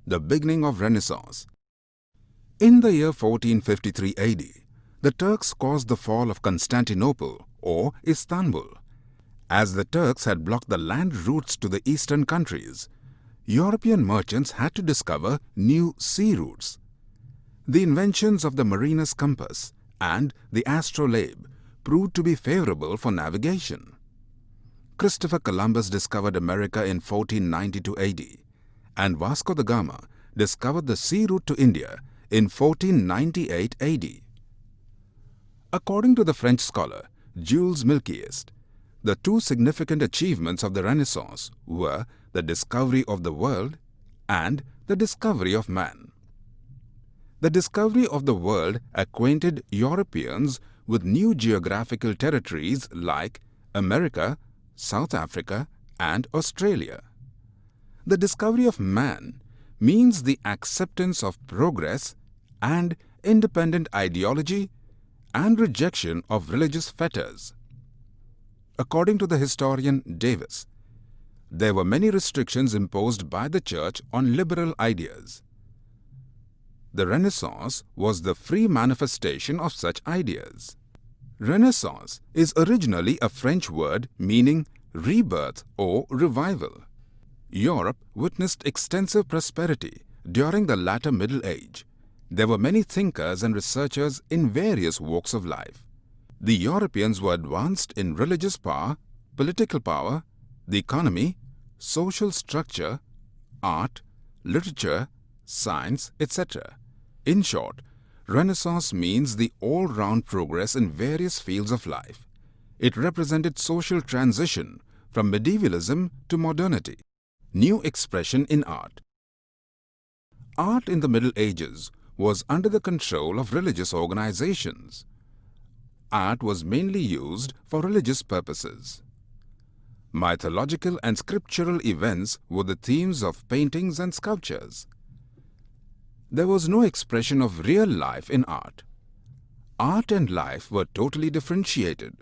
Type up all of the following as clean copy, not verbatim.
the beginning of Renaissance. In the year 1453 AD, the Turks caused the fall of Constantinople or Istanbul. As the Turks had blocked the land routes to the eastern countries, European merchants had to discover new sea routes. The inventions of the mariner's compass and the astrolabe proved to be favorable for navigation. Christopher Columbus discovered America in 1492 AD, and Vasco da Gama discovered the sea route to India in 1498 AD. According to the French scholar Jules Milquiist, the two significant achievements of the Renaissance were the discovery of the world and the discovery of man. The discovery of the world acquainted Europeans with new geographical territories like America, South Africa, and Australia. The discovery of man means the acceptance of progress and independent ideology and rejection of religious fetters. According to the historian Davis, there were many restrictions imposed by the Church on liberal ideas. The Renaissance was the free manifestation of such ideas. Renaissance is originally a French word meaning rebirth or revival. Europe witnessed extensive prosperity during the latter Middle Age. There were many thinkers and researchers in various walks of life. The Europeans were advanced in religious power, political power, the economy, social structure, art, literature, science, etc. In short, Renaissance means the all-round progress in various fields of life. It represented social transition from medievalism to modernity. New expression in art. Art in the Middle Ages was under the control of religious organizations. Art was mainly used for religious purposes. Mythological and scriptural events were the themes of paintings and sculptures. There was no expression of real life in art. Art and life were totally differentiated.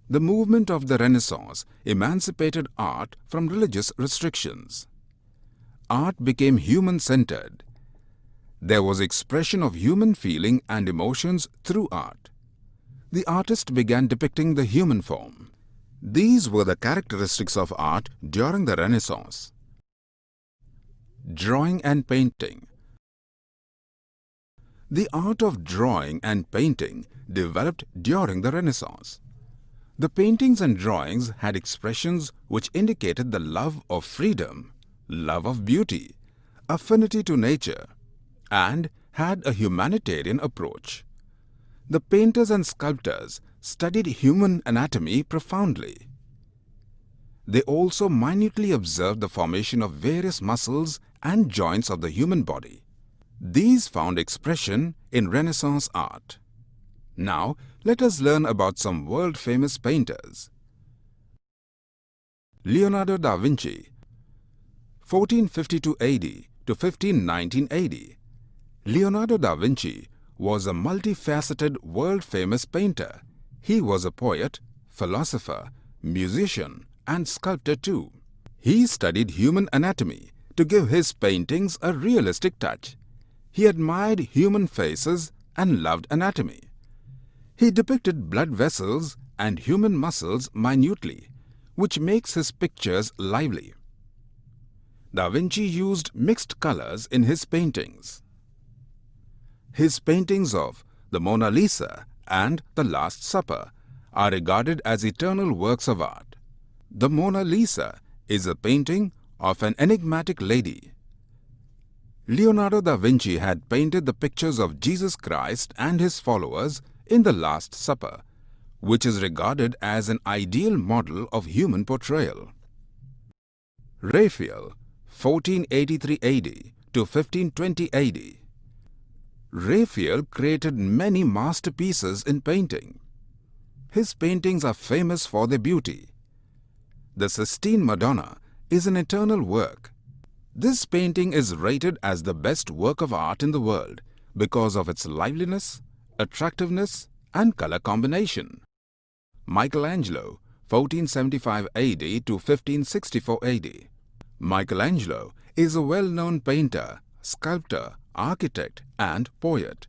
The movement of the Renaissance emancipated art from religious restrictions. Art became human-centered. There was expression of human feeling and emotions through art. The artist began depicting the human form. These were the characteristics of art during the Renaissance. Drawing and painting. The art of drawing and painting developed during the Renaissance. The paintings and drawings had expressions which indicated the love of freedom, love of beauty, affinity to nature, and had a humanitarian approach. The painters and sculptors studied human anatomy profoundly. They also minutely observed the formation of various muscles and joints of the human body. These found expression in Renaissance art. Now, let us learn about some world-famous painters. Leonardo da Vinci, 1452 AD to 1519 AD. Leonardo da Vinci was a multifaceted world-famous painter. He was a poet, philosopher, musician, and sculptor too. He studied human anatomy to give his paintings a realistic touch. He admired human faces and loved anatomy. He depicted blood vessels and human muscles minutely, which makes his pictures lively. Da Vinci used mixed colors in his paintings. His paintings of the Mona Lisa and the Last Supper are regarded as eternal works of art. The Mona Lisa is a painting of an enigmatic lady. Leonardo da Vinci had painted the pictures of Jesus Christ and his followers in the Last Supper, which is regarded as an ideal model of human portrayal. Raphael, 1483 AD to 1520 AD. Raphael created many masterpieces in painting. His paintings are famous for their beauty. The Sistine Madonna is an eternal work. This painting is rated as the best work of art in the world because of its liveliness, attractiveness, and color combination. Michelangelo, 1475 AD to 1564 AD. Michelangelo is a well-known painter, sculptor, architect and poet.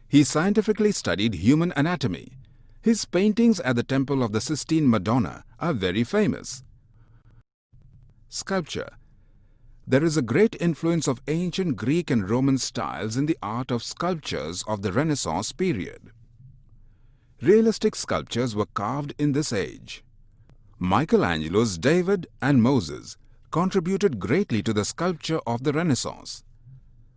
He scientifically studied human anatomy. His paintings at the Temple of the Sistine Madonna are very famous. Sculpture. There is a great influence of ancient Greek and Roman styles in the art of sculptures of the Renaissance period. Realistic sculptures were carved in this age. Michelangelo's David and Moses contributed greatly to the sculpture of the Renaissance.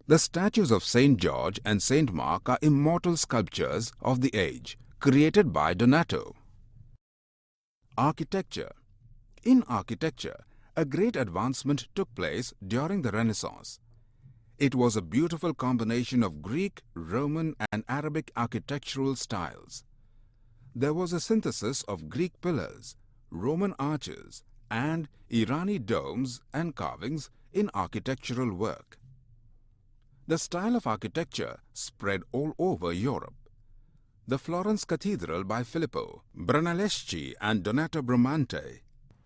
The statues of Saint George and Saint Mark are immortal sculptures of the age, created by Donato. Architecture. In architecture, a great advancement took place during the Renaissance. It was a beautiful combination of Greek, Roman and Arabic architectural styles. There was a synthesis of Greek pillars, Roman arches and Irani domes and carvings in architectural work. The style of architecture spread all over Europe. The Florence Cathedral by Filippo Brunelleschi and Donato Bramante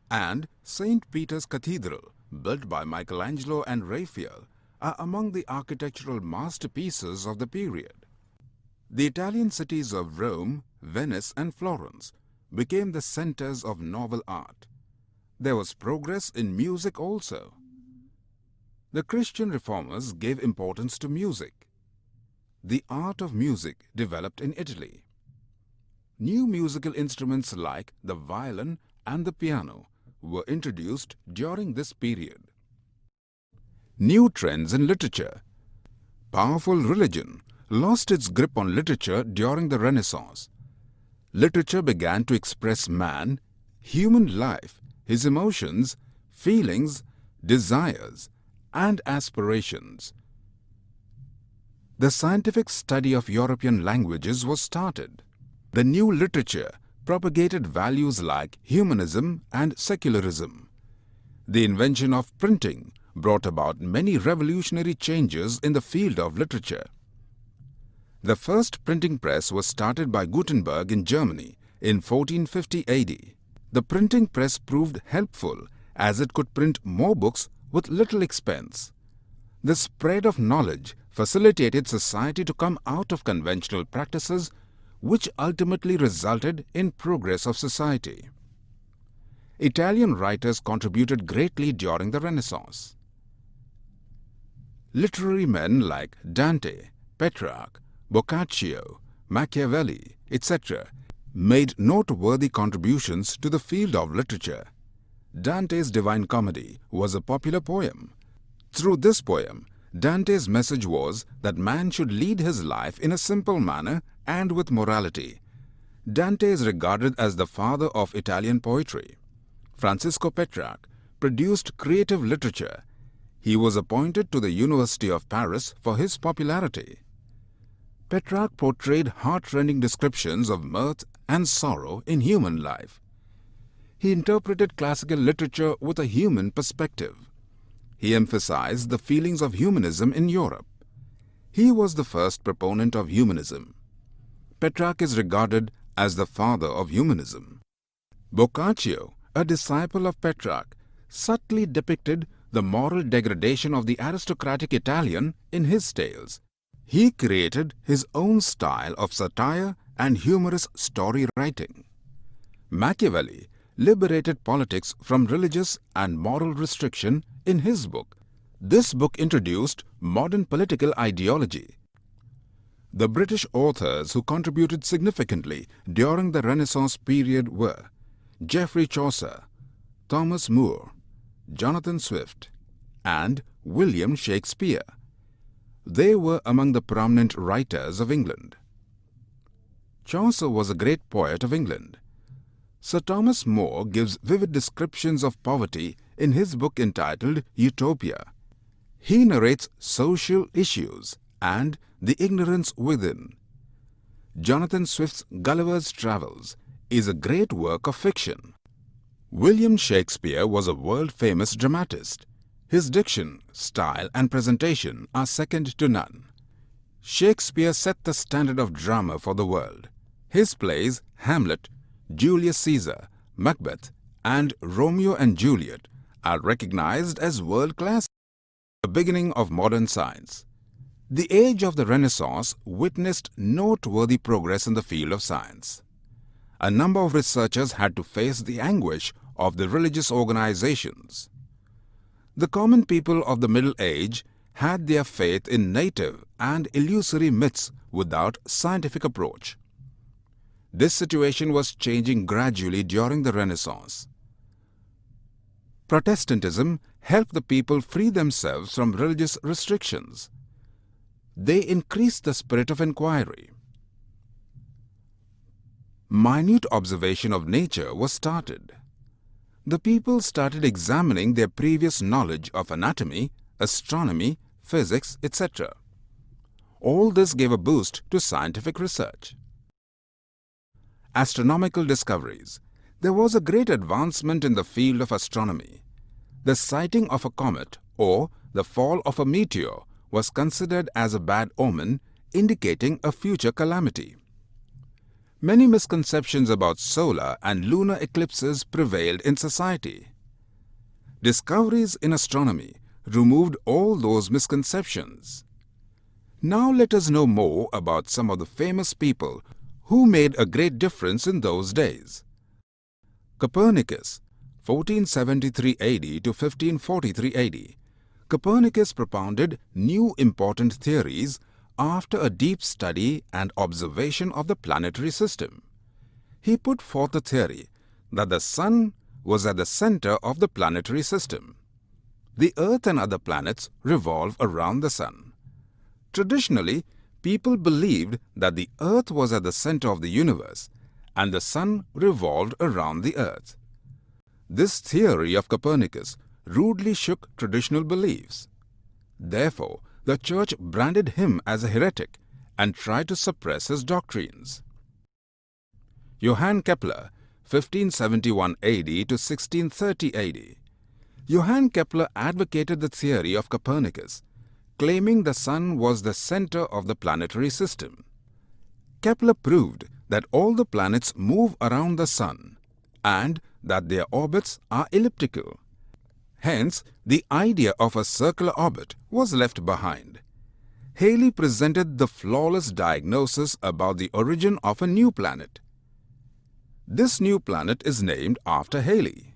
and St. Peter's Cathedral, built by Michelangelo and Raphael, are among the architectural masterpieces of the period. The Italian cities of Rome, Venice and Florence became the centers of novel art. There was progress in music also. The Christian reformers gave importance to music. The art of music developed in Italy. New musical instruments like the violin and the piano were introduced during this period. New trends in literature. Powerful religion lost its grip on literature during the Renaissance. Literature began to express man, human life, his emotions, feelings, desires, and aspirations. The scientific study of European languages was started. The new literature propagated values like humanism and secularism. The invention of printing brought about many revolutionary changes in the field of literature. The first printing press was started by Gutenberg in Germany in 1450 AD. The printing press proved helpful as it could print more books with little expense. The spread of knowledge facilitated society to come out of conventional practices, which ultimately resulted in progress of society. Italian writers contributed greatly during the Renaissance. Literary men like Dante, Petrarch, Boccaccio, Machiavelli, etc. made noteworthy contributions to the field of literature. Dante's Divine Comedy was a popular poem. Through this poem, Dante's message was that man should lead his life in a simple manner and with morality. Dante is regarded as the father of Italian poetry. Francisco Petrarch produced creative literature. He was appointed to the University of Paris for his popularity. Petrarch portrayed heart-rending descriptions of mirth and sorrow in human life. He interpreted classical literature with a human perspective. He emphasized the feelings of humanism in Europe. He was the first proponent of humanism. Petrarch is regarded as the father of humanism. Boccaccio, a disciple of Petrarch, subtly depicted the moral degradation of the aristocratic Italian in his tales. He created his own style of satire and humorous story writing. Machiavelli liberated politics from religious and moral restriction in his book. This book introduced modern political ideology. The British authors who contributed significantly during the Renaissance period were Geoffrey Chaucer, Thomas Moore, Jonathan Swift, and William Shakespeare. They were among the prominent writers of England. Chaucer was a great poet of England. Sir Thomas More gives vivid descriptions of poverty in his book entitled Utopia. He narrates social issues and the ignorance within. Jonathan Swift's Gulliver's Travels is a great work of fiction. William Shakespeare was a world-famous dramatist. His diction, style and presentation are second to none. Shakespeare set the standard of drama for the world. His plays Hamlet, Julius Caesar, Macbeth and Romeo and Juliet are recognized as world-class. The beginning of modern science. The age of the Renaissance witnessed noteworthy progress in the field of science. A number of researchers had to face the anguish of the religious organizations. The common people of the Middle Age had their faith in native and illusory myths without scientific approach. This situation was changing gradually during the Renaissance. Protestantism helped the people free themselves from religious restrictions. They increased the spirit of inquiry. Minute observation of nature was started. The people started examining their previous knowledge of anatomy, astronomy, physics, etc. All this gave a boost to scientific research. Astronomical discoveries. There was a great advancement in the field of astronomy. The sighting of a comet or the fall of a meteor was considered as a bad omen, indicating a future calamity. Many misconceptions about solar and lunar eclipses prevailed in society. Discoveries in astronomy removed all those misconceptions. Now let us know more about some of the famous people who made a great difference in those days. Copernicus, 1473 AD to 1543 AD. Copernicus propounded new important theories after a deep study and observation of the planetary system. He put forth the theory that the Sun was at the center of the planetary system. The Earth and other planets revolve around the Sun. Traditionally, people believed that the Earth was at the center of the universe and the Sun revolved around the Earth. This theory of Copernicus rudely shook traditional beliefs. Therefore, the Church branded him as a heretic and tried to suppress his doctrines. Johann Kepler, 1571 AD to 1630 AD. Johann Kepler advocated the theory of Copernicus, claiming the Sun was the center of the planetary system. Kepler proved that all the planets move around the Sun and that their orbits are elliptical. Hence, the idea of a circular orbit was left behind. Halley presented the flawless diagnosis about the origin of a new planet. This new planet is named after Halley.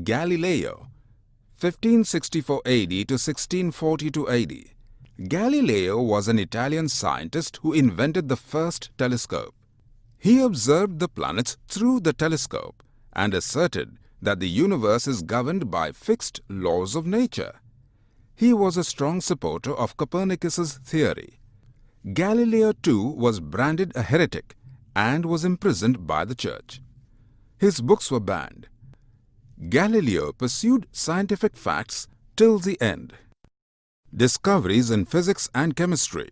Galileo, 1564 AD to 1642 AD. Galileo was an Italian scientist who invented the first telescope. He observed the planets through the telescope and asserted that the universe is governed by fixed laws of nature. He was a strong supporter of Copernicus's theory. Galileo too was branded a heretic and was imprisoned by the Church. His books were banned. Galileo pursued scientific facts till the end. Discoveries in physics and chemistry.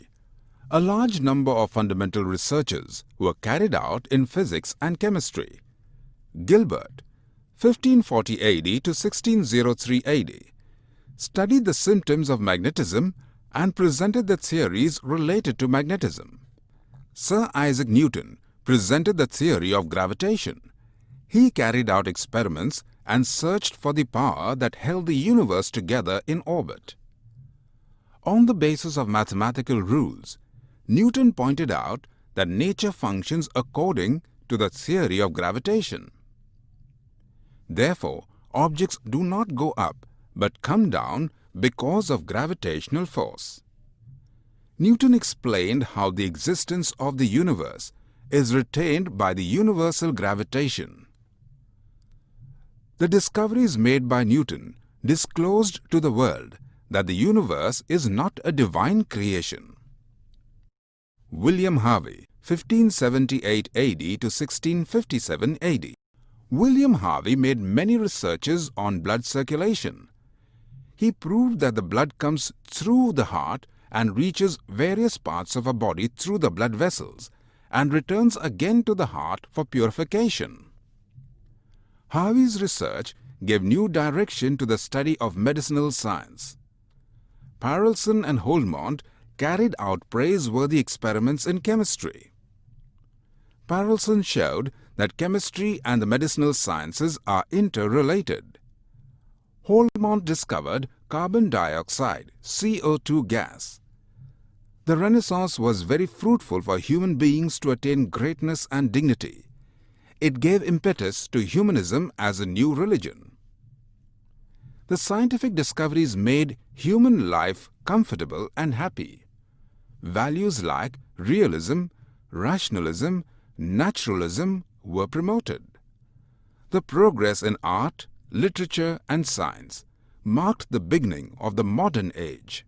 A large number of fundamental researches were carried out in physics and chemistry. Gilbert, 1540 AD to 1603 AD, studied the symptoms of magnetism and presented the theories related to magnetism. Sir Isaac Newton presented the theory of gravitation. He carried out experiments and searched for the power that held the universe together in orbit. On the basis of mathematical rules, Newton pointed out that nature functions according to the theory of gravitation. Therefore, objects do not go up but come down because of gravitational force. Newton explained how the existence of the universe is retained by the universal gravitation. The discoveries made by Newton disclosed to the world that the universe is not a divine creation. William Harvey, 1578 AD to 1657 AD. William Harvey made many researches on blood circulation. He proved that the blood comes through the heart and reaches various parts of our body through the blood vessels and returns again to the heart for purification. Harvey's research gave new direction to the study of medicinal science. Parelson and Holmont carried out praiseworthy experiments in chemistry. Parelson showed that chemistry and the medicinal sciences are interrelated. Holmont discovered carbon dioxide, CO2 gas. The Renaissance was very fruitful for human beings to attain greatness and dignity. It gave impetus to humanism as a new religion. The scientific discoveries made human life comfortable and happy. Values like realism, rationalism, naturalism were promoted. The progress in art, literature and science marked the beginning of the modern age.